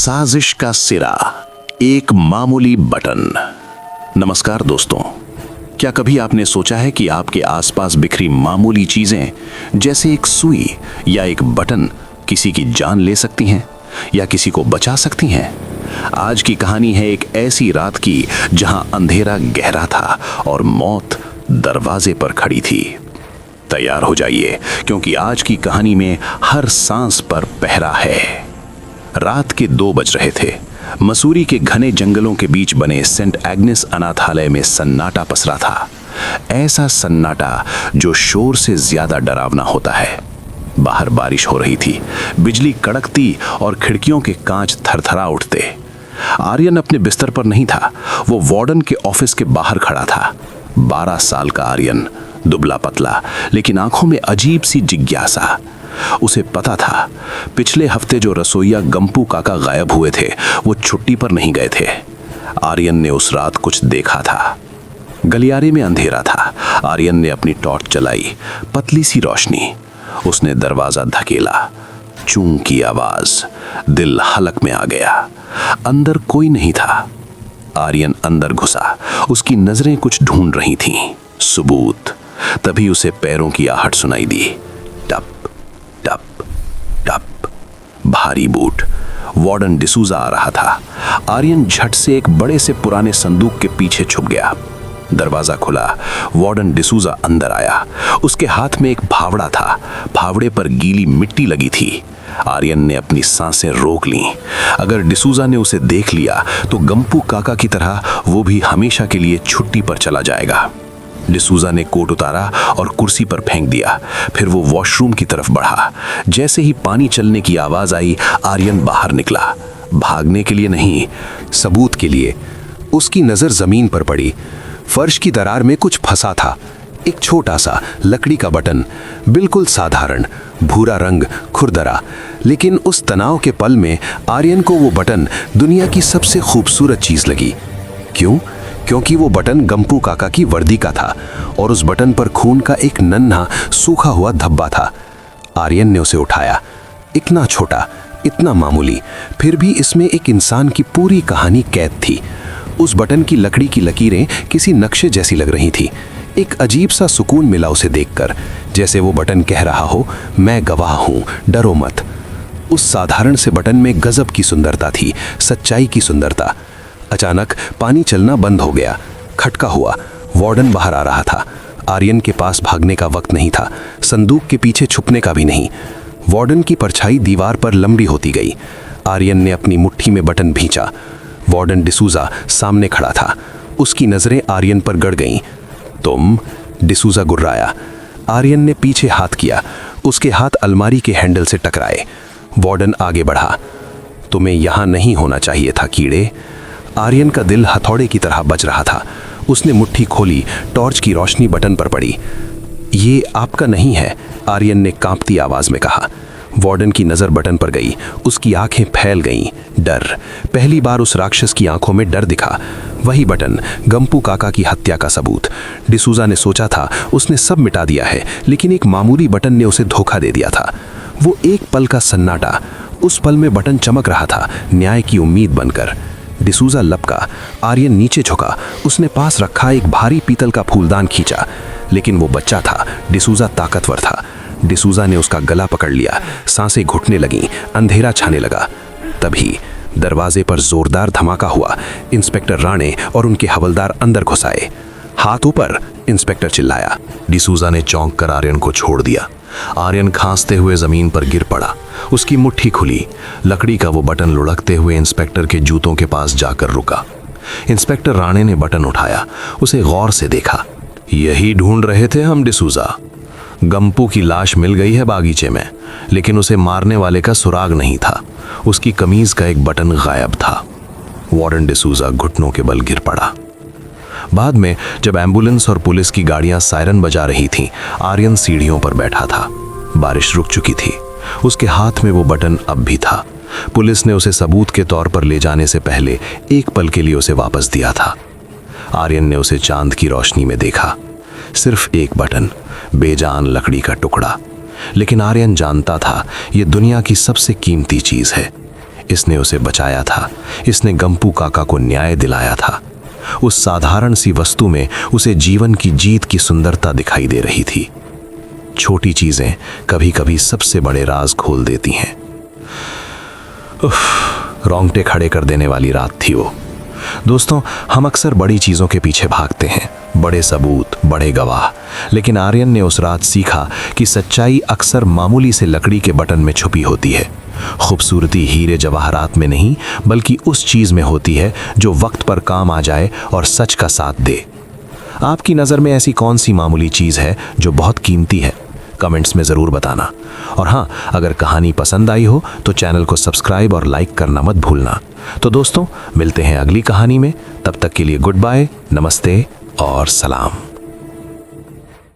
साजिश का सिरा, एक मामूली बटन। नमस्कार दोस्तों, क्या कभी आपने सोचा है कि आपके आसपास बिखरी मामूली चीजें जैसे एक सुई या एक बटन किसी की जान ले सकती हैं या किसी को बचा सकती हैं? आज की कहानी है एक ऐसी रात की जहां अंधेरा गहरा था और मौत दरवाजे पर खड़ी थी। तैयार हो जाइए, क्योंकि आज की कहानी में हर सांस पर पहरा है। रात के 2 बज रहे थे। मसूरी के घने जंगलों के बीच बने सेंट एग्नेस अनाथालय में सन्नाटा पसरा था। ऐसा सन्नाटा जो शोर से ज्यादा डरावना होता है। बाहर बारिश हो रही थी, बिजली कड़कती और खिड़कियों के कांच थरथरा उठते। आर्यन अपने बिस्तर पर नहीं था, वो वार्डन के ऑफिस के बाहर खड़ा था। 12 साल का आर्यन, दुबला पतला, लेकिन आंखों में अजीब सी जिज्ञासा। उसे पता था पिछले हफ्ते जो रसोइया गंपू काका गायब हुए थे वो छुट्टी पर नहीं गए थे। आर्यन ने उस रात कुछ देखा था। गलियारे में अंधेरा था। आर्यन ने अपनी टॉर्च चलाई, पतली सी रोशनी। उसने दरवाजा धकेला। चूं की आवाज, दिल हलक में आ गया। अंदर कोई नहीं था। आर्यन अंदर घुसा। उसकी नजरें कुछ ढूंढ रही थीं, सबूत। तभी उसे पैरों की आहट सुनाई दी। टप टप टप। भारी बूट। वार्डन डिसूजा आ रहा था। आर्यन झट से एक बड़े से पुराने संदूक के पीछे छुप गया। दरवाजा खुला। वार्डन डिसूजा अंदर आया। उसके हाथ में एक फावड़ा था। फावड़े पर गीली मिट्टी लगी थी। आर्यन ने अपनी सांसें रोक लीं। अगर डिसूजा ने उसे देख लिया तो गंपू काका की तरह वो भी हमेशा के लिए छुट्टी पर चला जाएगा। डिसूजा ने कोट उतारा और कुर्सी पर फेंक दिया। फिर वो वॉशरूम की तरफ बढ़ा। जैसे ही पानी चलने की आवाज आई, आर्यन बाहर निकला। भागने के लिए नहीं, सबूत के लिए। उसकी नजर जमीन पर पड़ी। फर्श की दरार में कुछ फंसा था। एक छोटा सा लकड़ी का बटन, बिल्कुल साधारण, भूरा रंग, खुरदरा। लेकिन उस तनाव के पल में आर्यन को वो बटन दुनिया की सबसे खूबसूरत चीज लगी। क्यों? क्योंकि वो बटन गंपू काका की वर्दी का था और उस बटन पर खून का एक नन्हा सूखा हुआ धब्बा था। आर्यन ने उसे उठाया। इतना छोटा, इतना मामूली, फिर भी इसमें एक इंसान की पूरी कहानी कैद थी। उस बटन की लकड़ी की लकीरें किसी नक्शे जैसी लग रही थी। एक अजीब सा सुकून मिला उसे देखकर, जैसे वो बटन कह रहा हो, मैं गवाह हूं, डरो मत। उस साधारण से बटन में गजब की सुंदरता थी, सच्चाई की सुंदरता। अचानक पानी चलना बंद हो गया। खटका हुआ। वार्डन बाहर आ रहा था। आर्यन के पास भागने का वक्त नहीं था, संदूक के पीछे छुपने का भी नहीं। वार्डन की परछाई दीवार पर लंबी होती गई। आर्यन ने अपनी मुट्ठी में बटन भींचा। वार्डन डिसूजा सामने खड़ा था। उसकी नजरें आर्यन पर गड़ गईं। तुम? डिसूजा गुर्राया। आर्यन ने पीछे हाथ किया। उसके हाथ अलमारी के हैंडल से टकराए। वार्डन आगे बढ़ा। तुम्हें यहां नहीं होना चाहिए था, कीड़े। आर्यन का दिल हथौड़े की तरह बज रहा था। उसने मुट्ठी खोली। टॉर्च की रोशनी बटन पर पड़ी। ये आपका नहीं है, आर्यन ने कांपती आवाज में कहा। वार्डन की नजर बटन पर गई। उसकी आंखें फैल गईं। डर। पहली बार उस राक्षस की आंखों में डर दिखा। वही बटन, गंपू काका की हत्या का सबूत। डिसूजा ने सोचा था उसने सब मिटा दिया है, लेकिन एक मामूली बटन ने उसे धोखा दे दिया था। वो एक पल का सन्नाटा। उस पल में बटन चमक रहा था, न्याय की उम्मीद बनकर। डिसूजा लपका। आर्यन नीचे झुका। उसने पास रखा एक भारी पीतल का फूलदान खींचा, लेकिन वो बच्चा था, डिसूजा ताकतवर था। डिसूजा ने उसका गला पकड़ लिया। सांसें घुटने लगीं। अंधेरा छाने लगा। तभी दरवाजे पर जोरदार धमाका हुआ। इंस्पेक्टर राणे और उनके हवलदार अंदर घुस आए। हाथ ऊपर, इंस्पेक्टर चिल्लाया। डिसूजा ने चौंक कर आर्यन को छोड़ दिया। आर्यन खांसते हुए जमीन पर गिर पड़ा। उसकी मुट्ठी खुली। लकड़ी का वो बटन लुढ़कते हुए इंस्पेक्टर के जूतों के पास जाकर रुका। इंस्पेक्टर राणे ने बटन उठाया। उसे गौर से देखा। यही ढूंढ रहे थे हम, डिसूजा। गंपू की लाश मिल गई है बागीचे में, लेकिन उसे मारने वाले का सुराग नहीं था। उसकी कमीज का एक बटन गायब था। वार्डन डिसूजा घुटनों के बल गिर पड़ा। बाद में जब एम्बुलेंस और पुलिस की गाड़ियां सायरन बजा रही थीं, आर्यन सीढ़ियों पर बैठा था। बारिश रुक चुकी थी। उसके हाथ में वो बटन अब भी था। पुलिस ने उसे सबूत के तौर पर ले जाने से पहले एक पल के लिए उसे वापस दिया था। आर्यन ने उसे चांद की रोशनी में देखा। सिर्फ एक बटन, बेजान लकड़ी का टुकड़ा। लेकिन आर्यन जानता था ये दुनिया की सबसे कीमती चीज है। इसने उसे बचाया था, इसने गंपू काका को न्याय दिलाया था। उस साधारण सी वस्तु में उसे जीवन की जीत की सुंदरता दिखाई दे रही थी। छोटी चीजें कभी कभी सबसे बड़े राज खोल देती हैं। रोंगटे खड़े कर देने वाली रात थी वो। दोस्तों, हम अक्सर बड़ी चीजों के पीछे भागते हैं, बड़े सबूत, बड़े गवाह, लेकिन आर्यन ने उस रात सीखा कि सच्चाई अक्सर मामूली से लकड़ी के बटन में छुपी होती है। खूबसूरती हीरे जवाहरात में नहीं, बल्कि उस चीज में होती है जो वक्त पर काम आ जाए और सच का साथ दे। आपकी नज़र में ऐसी कौन सी मामूली चीज़ है जो बहुत कीमती है? कमेंट्स में ज़रूर बताना। और हाँ, अगर कहानी पसंद आई हो तो चैनल को सब्सक्राइब और लाइक करना मत भूलना। तो दोस्तों, मिलते हैं अगली कहानी में। तब तक के लिए गुड बाय, नमस्ते और सलाम।